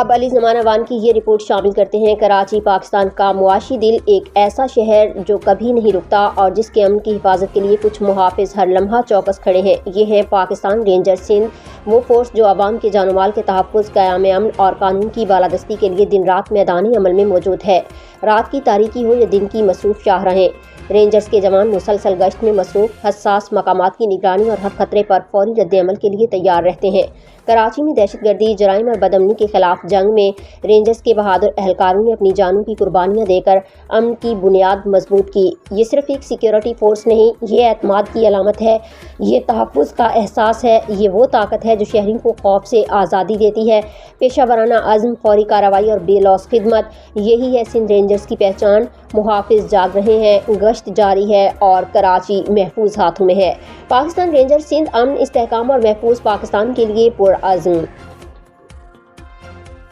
اب علی زمانہ وان کی یہ رپورٹ شامل کرتے ہیں۔ کراچی پاکستان کا معاشی دل، ایک ایسا شہر جو کبھی نہیں رکتا اور جس کے امن کی حفاظت کے لیے کچھ محافظ ہر لمحہ چوکس کھڑے ہیں۔ یہ ہے پاکستان رینجرز سندھ، وہ فورس جو عوام کے جان و مال کے تحفظ، قیام امن اور قانون کی بالادستی کے لیے دن رات میدان عمل میں موجود ہے۔ رات کی تاریکی ہو یا دن کی مصروف شاہراہیں، رینجرز کے جوان مسلسل گشت میں مصروف، حساس مقامات کی نگرانی اور ہر خطرے پر فوری رد عمل کے لیے تیار رہتے ہیں۔ کراچی میں دہشت گردی، جرائم اور بدامنی کے خلاف جنگ میں رینجرز کے بہادر اہلکاروں نے اپنی جانوں کی قربانیاں دے کر امن کی بنیاد مضبوط کی۔ یہ صرف ایک سیکیورٹی فورس نہیں، یہ اعتماد کی علامت ہے، یہ تحفظ کا احساس ہے، یہ وہ طاقت ہے جو شہریوں کو خوف سے آزادی دیتی ہے۔ پیشہ ورانہ عزم، فوری کارروائی اور بے لوث خدمت، یہی ہے سندھ رینجرز کی پہچان۔ محافظ جاگ رہے ہیں، گشت جاری ہے اور کراچی محفوظ ہاتھوں میں ہے۔ پاکستان رینجرز سندھ امن، استحکام اور محفوظ پاکستان کے لیے پرعزم۔